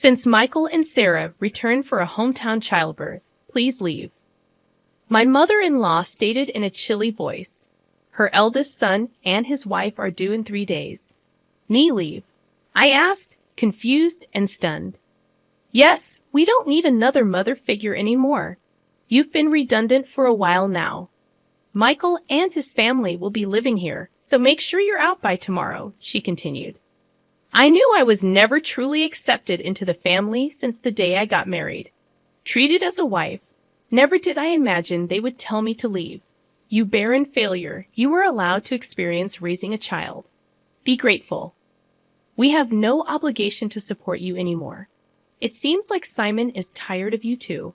Since Michael and Sarah returned for a hometown childbirth, please leave. My mother-in-law stated in a chilly voice. Her eldest son and his wife are due in 3 days. Me leave? I asked, confused and stunned. Yes, we don't need another mother figure anymore. You've been redundant for a while now. Michael and his family will be living here, so make sure you're out by tomorrow, she continued. I knew I was never truly accepted into the family since the day I got married. Treated as a wife, never did I imagine they would tell me to leave. You barren failure, you were allowed to experience raising a child. Be grateful. We have no obligation to support you anymore. It seems like Simon is tired of you too.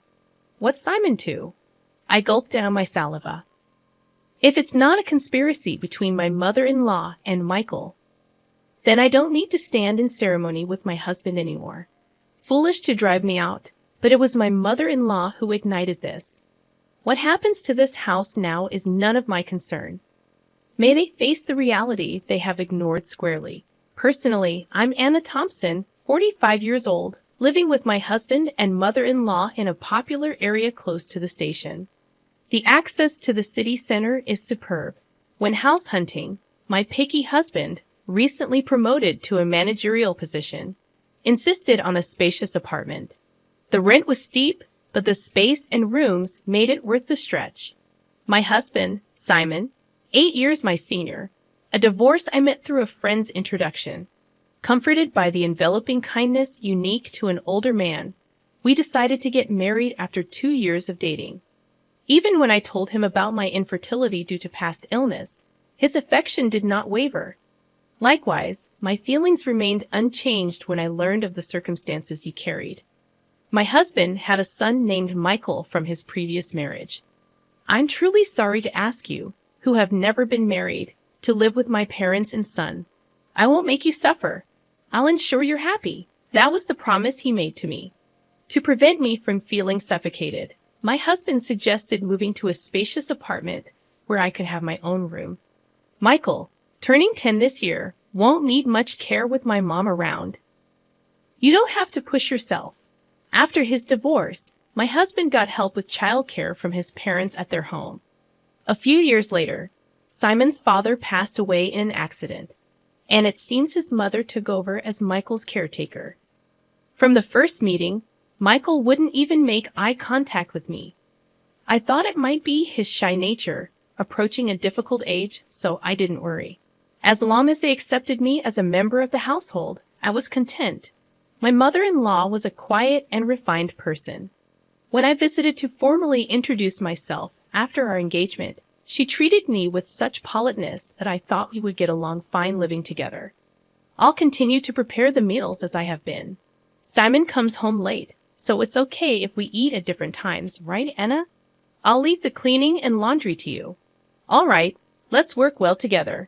What's Simon to? I gulped down my saliva. If it's not a conspiracy between my mother-in-law and Michael, then I don't need to stand in ceremony with my husband anymore. Foolish to drive me out, but it was my mother-in-law who ignited this. What happens to this house now is none of my concern. May they face the reality they have ignored squarely. Personally, I'm Anna Thompson, 45 years old, living with my husband and mother-in-law in a popular area close to the station. The access to the city center is superb. When house hunting, my picky husband, recently promoted to a managerial position, insisted on a spacious apartment. The rent was steep, but the space and rooms made it worth the stretch. My husband, Simon, 8 years my senior, a divorce I met through a friend's introduction. Comforted by the enveloping kindness unique to an older man, we decided to get married after 2 years of dating. Even when I told him about my infertility due to past illness, his affection did not waver. Likewise, my feelings remained unchanged when I learned of the circumstances he carried. My husband had a son named Michael from his previous marriage. I'm truly sorry to ask you, who have never been married, to live with my parents and son. I won't make you suffer. I'll ensure you're happy. That was the promise he made to me. To prevent me from feeling suffocated, my husband suggested moving to a spacious apartment where I could have my own room. Michael, turning 10 this year, won't need much care with my mom around. You don't have to push yourself. After his divorce, my husband got help with childcare from his parents at their home. A few years later, Simon's father passed away in an accident, and it seems his mother took over as Michael's caretaker. From the first meeting, Michael wouldn't even make eye contact with me. I thought it might be his shy nature, approaching a difficult age, so I didn't worry. As long as they accepted me as a member of the household, I was content. My mother-in-law was a quiet and refined person. When I visited to formally introduce myself after our engagement, she treated me with such politeness that I thought we would get along fine living together. I'll continue to prepare the meals as I have been. Simon comes home late, so it's okay if we eat at different times, right, Anna? I'll leave the cleaning and laundry to you. All right, let's work well together.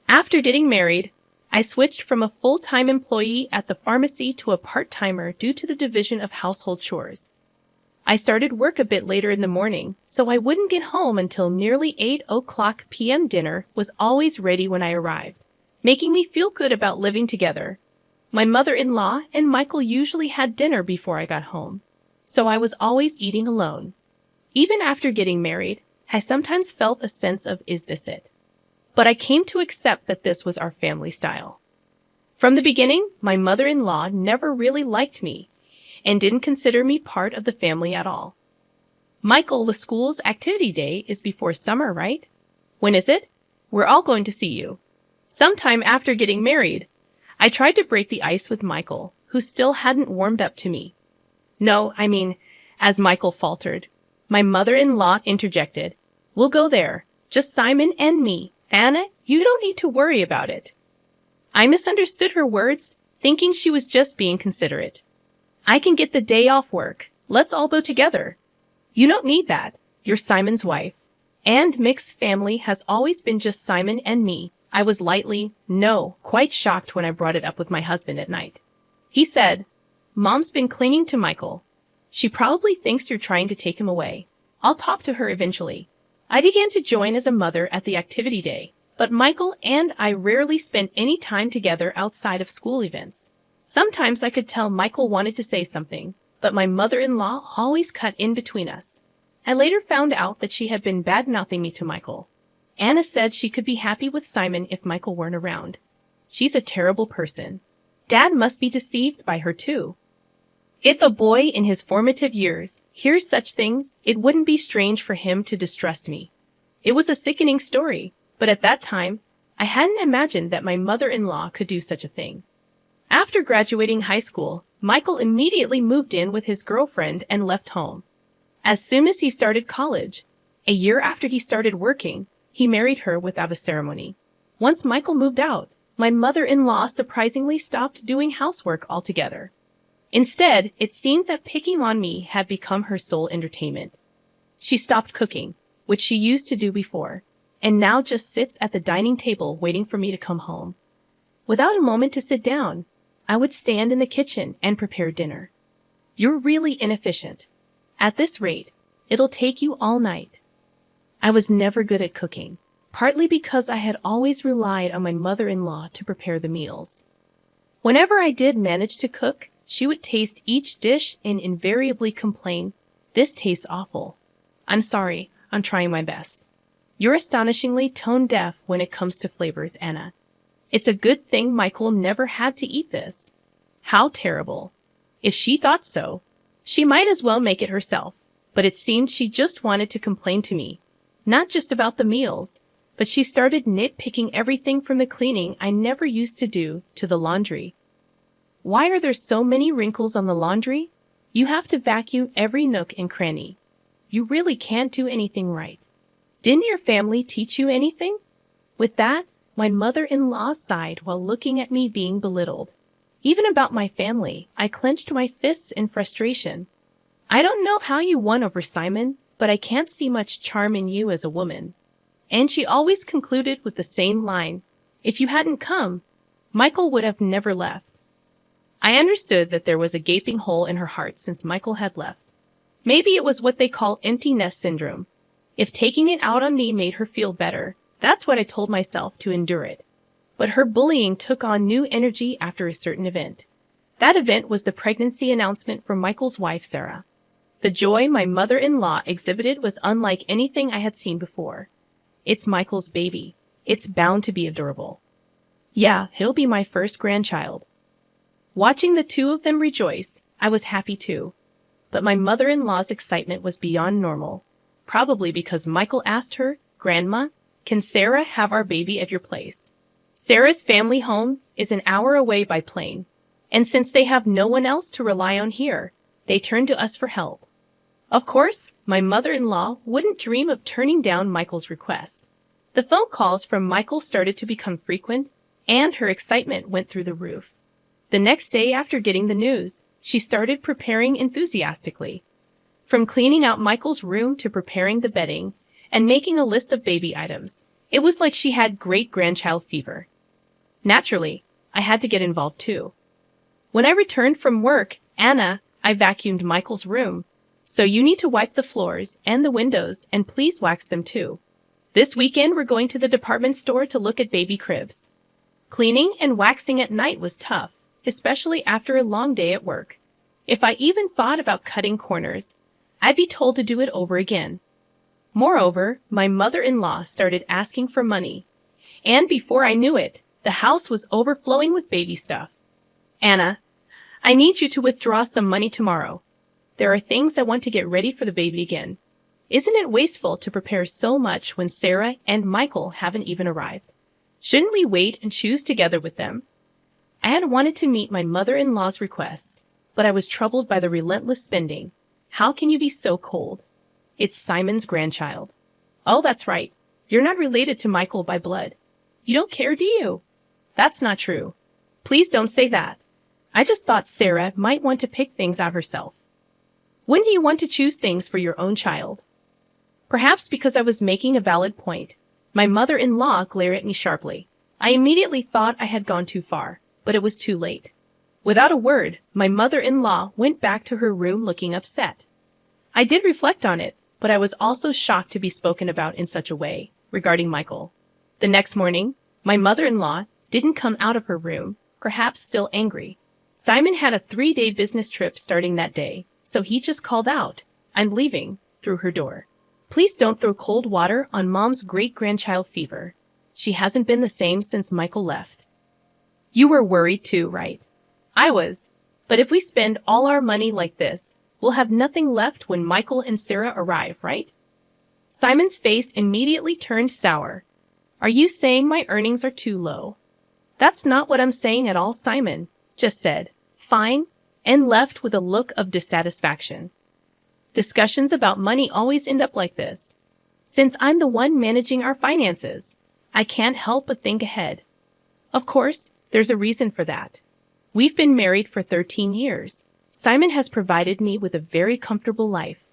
After getting married, I switched from a full-time employee at the pharmacy to a part-timer due to the division of household chores. I started work a bit later in the morning, so I wouldn't get home until nearly 8 p.m. Dinner was always ready when I arrived, making me feel good about living together. My mother-in-law and Michael usually had dinner before I got home, so I was always eating alone. Even after getting married, I sometimes felt a sense of, is this it? But I came to accept that this was our family style. From the beginning, my mother-in-law never really liked me and didn't consider me part of the family at all. Michael, the school's activity day is before summer, right? When is it? We're all going to see you. Sometime after getting married, I tried to break the ice with Michael, who still hadn't warmed up to me. No, as Michael faltered, my mother-in-law interjected, we'll go there, just Simon and me. Anna, you don't need to worry about it. I misunderstood her words, thinking she was just being considerate. I can get the day off work. Let's all go together. You don't need that. You're Simon's wife. And mixed family has always been just Simon and me. I was quite shocked when I brought it up with my husband at night. He said, Mom's been clinging to Michael. She probably thinks you're trying to take him away. I'll talk to her eventually. I began to join as a mother at the activity day, but Michael and I rarely spent any time together outside of school events. Sometimes I could tell Michael wanted to say something, but my mother-in-law always cut in between us. I later found out that she had been bad-mouthing me to Michael. Anna said she could be happy with Simon if Michael weren't around. She's a terrible person. Dad must be deceived by her too. If a boy in his formative years hears such things, it wouldn't be strange for him to distrust me. It was a sickening story, but at that time, I hadn't imagined that my mother-in-law could do such a thing. After graduating high school, Michael immediately moved in with his girlfriend and left home. As soon as he started college, a year after he started working, he married her without a ceremony. Once Michael moved out, my mother-in-law surprisingly stopped doing housework altogether. Instead, it seemed that picking on me had become her sole entertainment. She stopped cooking, which she used to do before, and now just sits at the dining table waiting for me to come home. Without a moment to sit down, I would stand in the kitchen and prepare dinner. You're really inefficient. At this rate, it'll take you all night. I was never good at cooking, partly because I had always relied on my mother-in-law to prepare the meals. Whenever I did manage to cook, she would taste each dish and invariably complain, "This tastes awful." "I'm sorry, I'm trying my best." You're astonishingly tone-deaf when it comes to flavors, Anna. It's a good thing Michael never had to eat this. How terrible. If she thought so, she might as well make it herself, but it seemed she just wanted to complain to me, not just about the meals, but she started nitpicking everything from the cleaning I never used to do to the laundry. Why are there so many wrinkles on the laundry? You have to vacuum every nook and cranny. You really can't do anything right. Didn't your family teach you anything? With that, my mother-in-law sighed while looking at me being belittled. Even about my family, I clenched my fists in frustration. I don't know how you won over Simon, but I can't see much charm in you as a woman. And she always concluded with the same line, "If you hadn't come, Michael would have never left." I understood that there was a gaping hole in her heart since Michael had left. Maybe it was what they call empty nest syndrome. If taking it out on me made her feel better, that's what I told myself to endure it. But her bullying took on new energy after a certain event. That event was the pregnancy announcement from Michael's wife, Sarah. The joy my mother-in-law exhibited was unlike anything I had seen before. It's Michael's baby. It's bound to be adorable. Yeah, he'll be my first grandchild. Watching the two of them rejoice, I was happy too. But my mother-in-law's excitement was beyond normal. Probably because Michael asked her, "Grandma, can Sarah have our baby at your place?" Sarah's family home is an hour away by plane, and since they have no one else to rely on here, they turn to us for help. Of course, my mother-in-law wouldn't dream of turning down Michael's request. The phone calls from Michael started to become frequent, and her excitement went through the roof. The next day after getting the news, she started preparing enthusiastically. From cleaning out Michael's room to preparing the bedding and making a list of baby items, it was like she had great-grandchild fever. Naturally, I had to get involved too. When I returned from work, Anna, I vacuumed Michael's room. So you need to wipe the floors and the windows and please wax them too. This weekend we're going to the department store to look at baby cribs. Cleaning and waxing at night was tough, especially after a long day at work. If I even thought about cutting corners, I'd be told to do it over again. Moreover, my mother-in-law started asking for money, and before I knew it, the house was overflowing with baby stuff. "Anna, I need you to withdraw some money tomorrow. There are things I want to get ready for the baby again. Isn't it wasteful to prepare so much when Sarah and Michael haven't even arrived? Shouldn't we wait and choose together with them?" I had wanted to meet my mother-in-law's requests, but I was troubled by the relentless spending. How can you be so cold? It's Simon's grandchild. Oh, that's right. You're not related to Michael by blood. You don't care, do you? That's not true. Please don't say that. I just thought Sarah might want to pick things out herself. Wouldn't you want to choose things for your own child? Perhaps because I was making a valid point, my mother-in-law glared at me sharply. I immediately thought I had gone too far, but it was too late. Without a word, my mother-in-law went back to her room looking upset. I did reflect on it, but I was also shocked to be spoken about in such a way regarding Michael. The next morning, my mother-in-law didn't come out of her room, perhaps still angry. Simon had a 3-day business trip starting that day, so he just called out, "I'm leaving," through her door. Please don't throw cold water on Mom's great-grandchild fever. She hasn't been the same since Michael left. You were worried too, right? I was. But if we spend all our money like this, we'll have nothing left when Michael and Sarah arrive, right? Simon's face immediately turned sour. Are you saying my earnings are too low? That's not what I'm saying at all, Simon just said, "Fine," and left with a look of dissatisfaction. Discussions about money always end up like this. Since I'm the one managing our finances, I can't help but think ahead. Of course, there's a reason for that. We've been married for 13 years. Simon has provided me with a very comfortable life.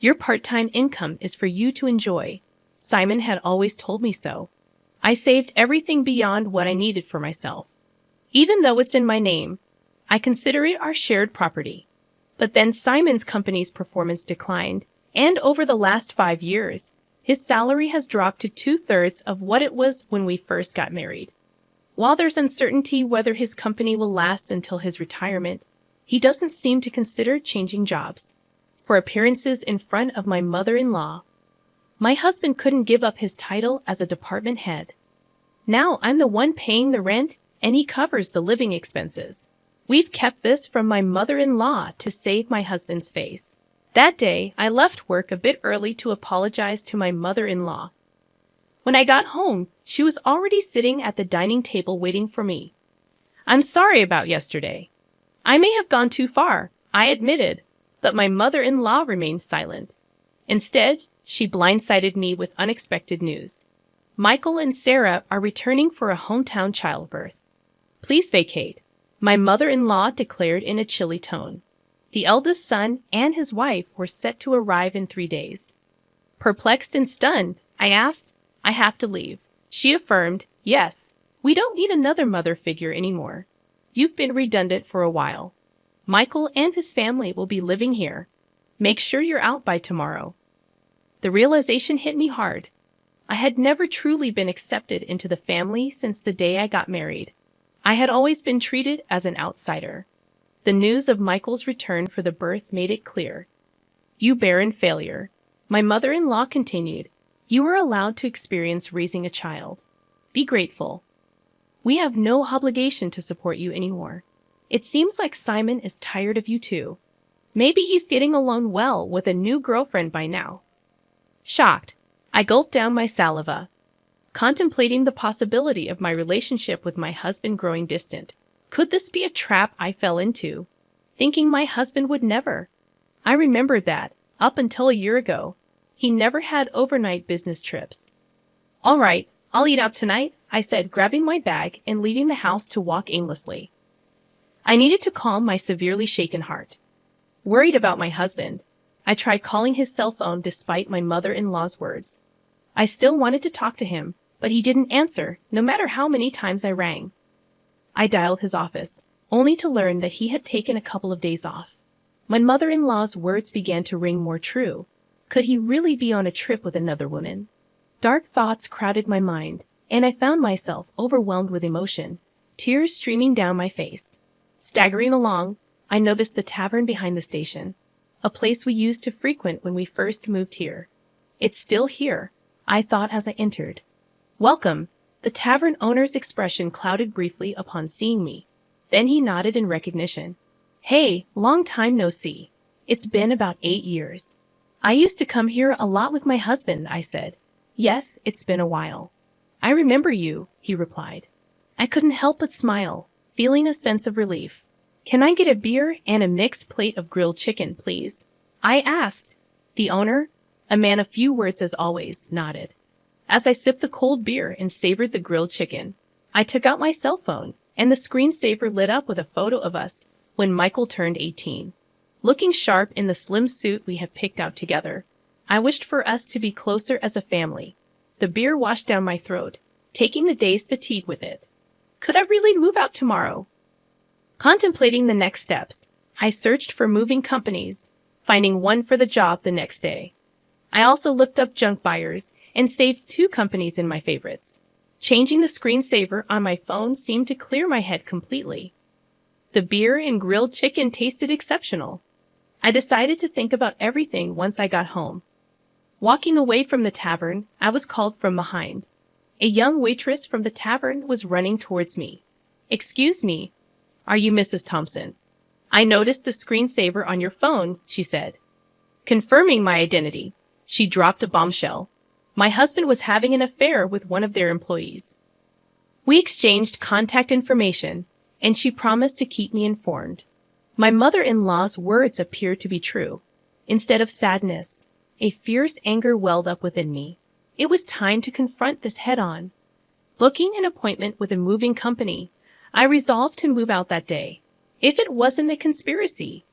Your part-time income is for you to enjoy. Simon had always told me so. I saved everything beyond what I needed for myself. Even though it's in my name, I consider it our shared property. But then Simon's company's performance declined, and over the last 5 years, his salary has dropped to 2/3 of what it was when we first got married. While there's uncertainty whether his company will last until his retirement, he doesn't seem to consider changing jobs. For appearances in front of my mother-in-law, my husband couldn't give up his title as a department head. Now I'm the one paying the rent, and he covers the living expenses. We've kept this from my mother-in-law to save my husband's face. That day, I left work a bit early to apologize to my mother-in-law. When I got home, she was already sitting at the dining table waiting for me. I'm sorry about yesterday. I may have gone too far, I admitted, but my mother-in-law remained silent. Instead, she blindsided me with unexpected news. Michael and Sarah are returning for a hometown childbirth. Please vacate, my mother-in-law declared in a chilly tone. The eldest son and his wife were set to arrive in 3 days. Perplexed and stunned, I asked, I have to leave. She affirmed, yes, we don't need another mother figure anymore. You've been redundant for a while. Michael and his family will be living here. Make sure you're out by tomorrow. The realization hit me hard. I had never truly been accepted into the family since the day I got married. I had always been treated as an outsider. The news of Michael's return for the birth made it clear. You barren failure, my mother-in-law continued. You are allowed to experience raising a child. Be grateful. We have no obligation to support you anymore. It seems like Simon is tired of you too. Maybe he's getting along well with a new girlfriend by now. Shocked, I gulped down my saliva, contemplating the possibility of my relationship with my husband growing distant. Could this be a trap I fell into? Thinking my husband would never. I remembered that, up until a year ago, he never had overnight business trips. All right, I'll eat out tonight, I said, grabbing my bag and leaving the house to walk aimlessly. I needed to calm my severely shaken heart. Worried about my husband, I tried calling his cell phone despite my mother-in-law's words. I still wanted to talk to him, but he didn't answer, no matter how many times I rang. I dialed his office, only to learn that he had taken a couple of days off. My mother-in-law's words began to ring more true. Could he really be on a trip with another woman? Dark thoughts crowded my mind, and I found myself overwhelmed with emotion, tears streaming down my face. Staggering along, I noticed the tavern behind the station, a place we used to frequent when we first moved here. It's still here, I thought as I entered. Welcome. The tavern owner's expression clouded briefly upon seeing me. Then he nodded in recognition. Hey, long time no see. It's been about 8 years. I used to come here a lot with my husband, I said. Yes, it's been a while. I remember you, he replied. I couldn't help but smile, feeling a sense of relief. Can I get a beer and a mixed plate of grilled chicken, please? I asked. The owner, a man of few words as always, nodded. As I sipped the cold beer and savored the grilled chicken, I took out my cell phone, and the screensaver lit up with a photo of us when Michael turned 18. Looking sharp in the slim suit we had picked out together, I wished for us to be closer as a family. The beer washed down my throat, taking the day's fatigue with it. Could I really move out tomorrow? Contemplating the next steps, I searched for moving companies, finding one for the job the next day. I also looked up junk buyers and saved 2 companies in my favorites. Changing the screensaver on my phone seemed to clear my head completely. The beer and grilled chicken tasted exceptional. I decided to think about everything once I got home. Walking away from the tavern, I was called from behind. A young waitress from the tavern was running towards me. "Excuse me, are you Mrs. Thompson? I noticed the screensaver on your phone," she said. Confirming my identity, she dropped a bombshell. My husband was having an affair with one of their employees. We exchanged contact information, and she promised to keep me informed. My mother-in-law's words appeared to be true. Instead of sadness, a fierce anger welled up within me. It was time to confront this head-on. Booking an appointment with a moving company, I resolved to move out that day. If it wasn't a conspiracy,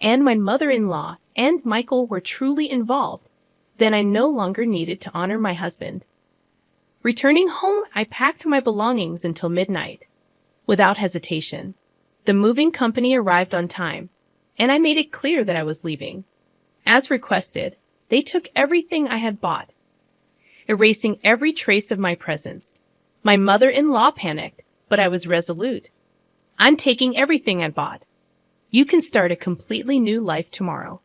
and my mother-in-law and Michael were truly involved, then I no longer needed to honor my husband. Returning home, I packed my belongings until midnight. Without hesitation, the moving company arrived on time, and I made it clear that I was leaving. As requested, they took everything I had bought, erasing every trace of my presence. My mother-in-law panicked, but I was resolute. "I'm taking everything I bought. You can start a completely new life tomorrow,"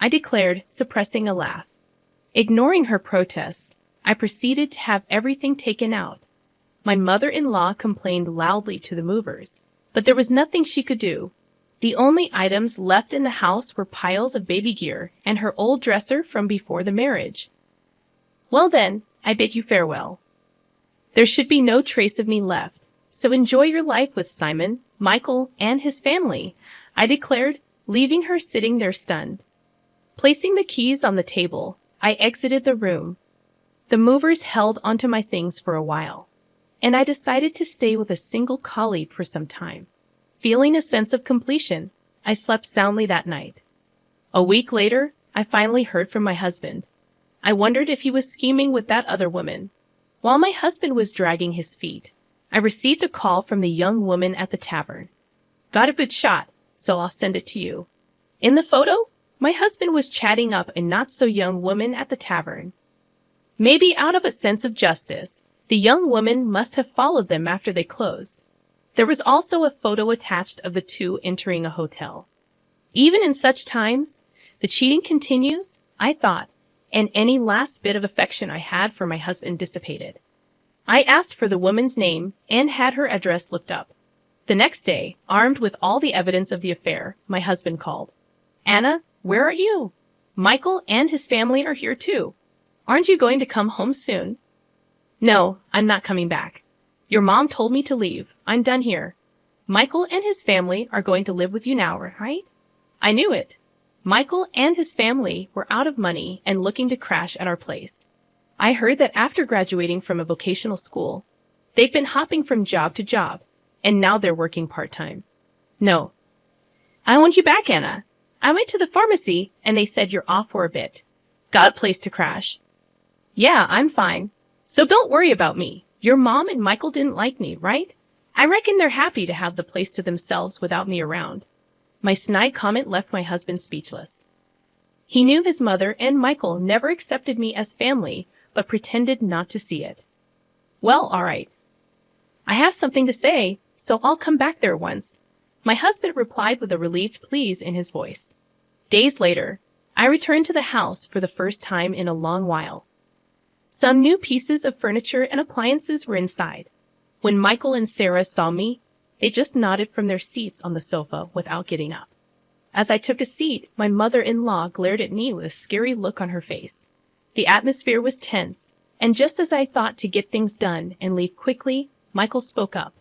I declared, suppressing a laugh. Ignoring her protests, I proceeded to have everything taken out. My mother-in-law complained loudly to the movers, but there was nothing she could do. The only items left in the house were piles of baby gear and her old dresser from before the marriage. "Well then, I bid you farewell. There should be no trace of me left, so enjoy your life with Simon, Michael, and his family," I declared, leaving her sitting there stunned. Placing the keys on the table, I exited the room. The movers held onto my things for a while, and I decided to stay with a single colleague for some time. Feeling a sense of completion, I slept soundly that night. A week later, I finally heard from my husband. I wondered if he was scheming with that other woman. While my husband was dragging his feet, I received a call from the young woman at the tavern. "Got a good shot, so I'll send it to you." In the photo, my husband was chatting up a not-so-young woman at the tavern. Maybe out of a sense of justice, the young woman must have followed them after they closed. There was also a photo attached of the two entering a hotel. Even in such times, the cheating continues, I thought, and any last bit of affection I had for my husband dissipated. I asked for the woman's name and had her address looked up. The next day, armed with all the evidence of the affair, my husband called. "Anna, where are you? Michael and his family are here too. Aren't you going to come home soon?" "No, I'm not coming back. Your mom told me to leave. I'm done here. Michael and his family are going to live with you now, right?" I knew it. Michael and his family were out of money and looking to crash at our place. I heard that after graduating from a vocational school, they've been hopping from job to job, and now they're working part-time. "No. I want you back, Anna. I went to the pharmacy, and they said you're off for a bit. Got a place to crash." "Yeah, I'm fine. So don't worry about me. Your mom and Michael didn't like me, right? I reckon they're happy to have the place to themselves without me around." My snide comment left my husband speechless. He knew his mother and Michael never accepted me as family, but pretended not to see it. "Well, all right. I have something to say, so I'll come back there once," my husband replied with a relieved please in his voice. Days later, I returned to the house for the first time in a long while. Some new pieces of furniture and appliances were inside. When Michael and Sarah saw me, they just nodded from their seats on the sofa without getting up. As I took a seat, my mother-in-law glared at me with a scary look on her face. The atmosphere was tense, and just as I thought to get things done and leave quickly, Michael spoke up.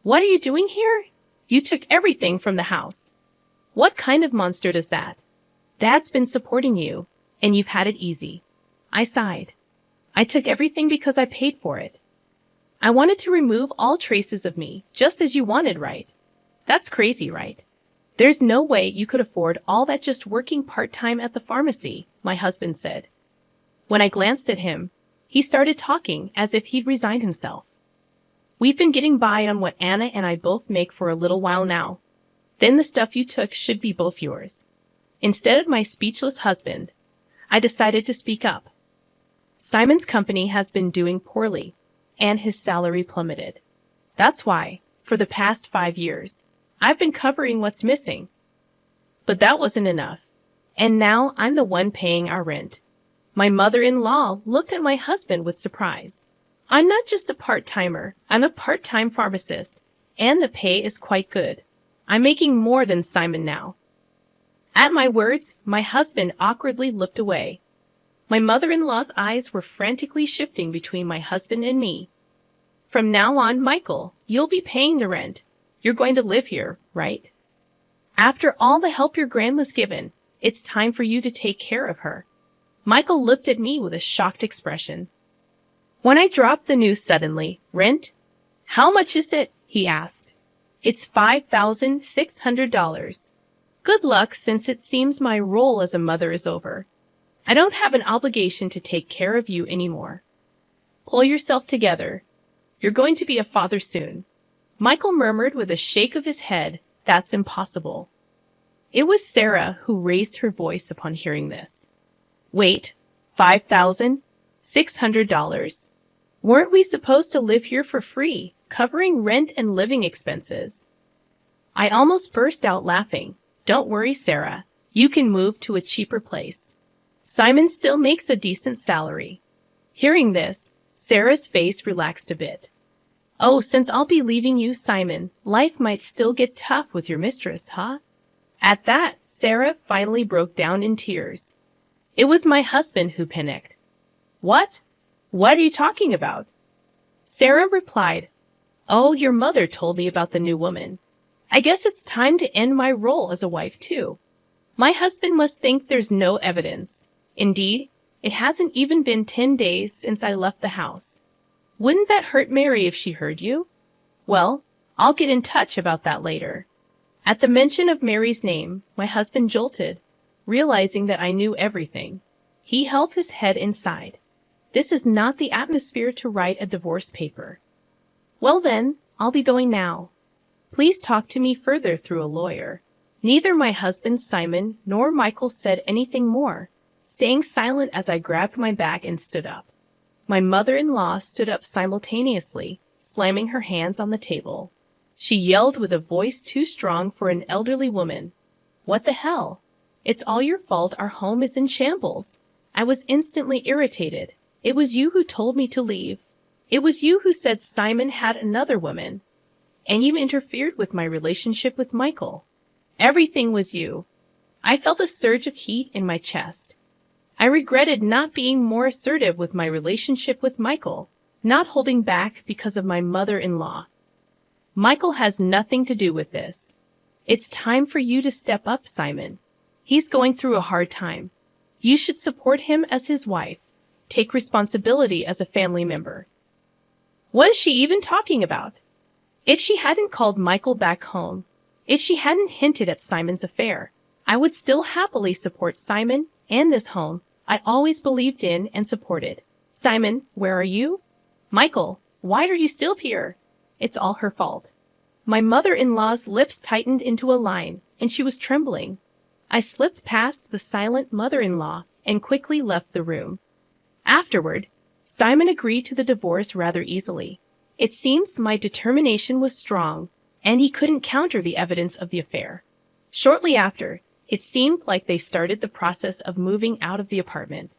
"What are you doing here? You took everything from the house. What kind of monster does that? Dad's been supporting you, and you've had it easy." I sighed. "I took everything because I paid for it. I wanted to remove all traces of me, just as you wanted, right? That's crazy, right? There's no way you could afford all that just working part-time at the pharmacy," my husband said. When I glanced at him, he started talking as if he'd resigned himself. "We've been getting by on what Anna and I both make for a little while now. Then the stuff you took should be both yours." Instead of my speechless husband, I decided to speak up. "Simon's company has been doing poorly, and his salary plummeted. That's why, for the past 5 years, I've been covering what's missing. But that wasn't enough. And now I'm the one paying our rent. My mother-in-law looked at my husband with surprise. I'm not just a part-timer, I'm a part-time pharmacist, and the pay is quite good. I'm making more than Simon now. At my words, my husband awkwardly looked away. My mother-in-law's eyes were frantically shifting between my husband and me. From now on, Michael, you'll be paying the rent. You're going to live here, right? After all the help your grandma's given, it's time for you to take care of her. Michael looked at me with a shocked expression. When I dropped the news suddenly, rent? How much is it? He asked. It's $5,600. Good luck, since it seems my role as a mother is over. I don't have an obligation to take care of you anymore. Pull yourself together. You're going to be a father soon. Michael murmured with a shake of his head, That's impossible. It was Sarah who raised her voice upon hearing this. Wait, $5,600? Weren't we supposed to live here for free, covering rent and living expenses? I almost burst out laughing. Don't worry, Sarah. You can move to a cheaper place. Simon still makes a decent salary. Hearing this, Sarah's face relaxed a bit. Oh, since I'll be leaving you, Simon, life might still get tough with your mistress, huh? At that, Sarah finally broke down in tears. It was my husband who panicked. What? What are you talking about? Sarah replied, Oh, your mother told me about the new woman. I guess it's time to end my role as a wife, too. My husband must think there's no evidence. Indeed, it hasn't even been 10 days since I left the house. Wouldn't that hurt Mary if she heard you? Well, I'll get in touch about that later. At the mention of Mary's name, my husband jolted, realizing that I knew everything. He held his head inside. This is not the atmosphere to write a divorce paper. Well then, I'll be going now. Please talk to me further through a lawyer. Neither my husband Simon nor Michael said anything more, staying silent as I grabbed my bag and stood up. My mother-in-law stood up simultaneously, slamming her hands on the table. She yelled with a voice too strong for an elderly woman. What the hell? It's all your fault our home is in shambles. I was instantly irritated. It was you who told me to leave. It was you who said Simon had another woman. And you interfered with my relationship with Michael. Everything was you. I felt a surge of heat in my chest. I regretted not being more assertive with my relationship with Michael, not holding back because of my mother-in-law. Michael has nothing to do with this. It's time for you to step up, Simon. He's going through a hard time. You should support him as his wife. Take responsibility as a family member. What is she even talking about? If she hadn't called Michael back home, if she hadn't hinted at Simon's affair, I would still happily support Simon and this home I always believed in and supported. Simon, where are you? Michael, why are you still here? It's all her fault. My mother-in-law's lips tightened into a line, and she was trembling. I slipped past the silent mother-in-law and quickly left the room. Afterward, Simon agreed to the divorce rather easily. It seems my determination was strong, and he couldn't counter the evidence of the affair. Shortly after, it seemed like they started the process of moving out of the apartment.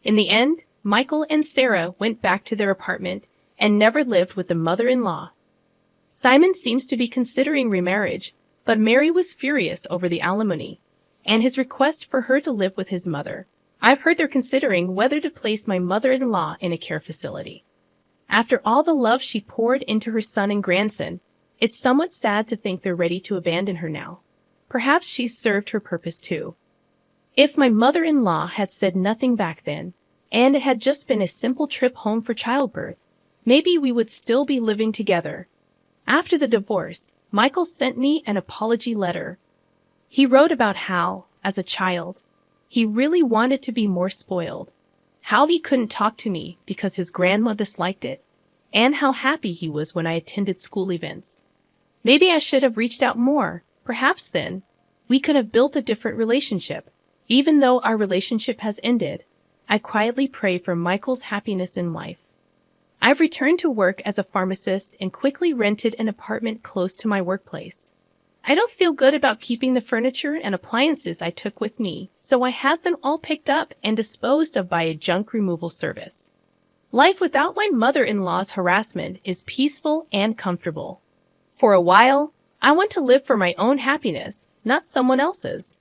In the end, Michael and Sarah went back to their apartment and never lived with the mother-in-law. Simon seems to be considering remarriage, but Mary was furious over the alimony and his request for her to live with his mother. I've heard they're considering whether to place my mother-in-law in a care facility. After all the love she poured into her son and grandson, it's somewhat sad to think they're ready to abandon her now. Perhaps she's served her purpose too. If my mother-in-law had said nothing back then, and it had just been a simple trip home for childbirth, maybe we would still be living together. After the divorce, Michael sent me an apology letter. He wrote about how, as a child, he really wanted to be more spoiled, how he couldn't talk to me because his grandma disliked it, and how happy he was when I attended school events. Maybe I should have reached out more. Perhaps then, we could have built a different relationship. Even though our relationship has ended, I quietly pray for Michael's happiness in life. I've returned to work as a pharmacist and quickly rented an apartment close to my workplace. I don't feel good about keeping the furniture and appliances I took with me, so I had them all picked up and disposed of by a junk removal service. Life without my mother-in-law's harassment is peaceful and comfortable. For a while, I want to live for my own happiness, not someone else's.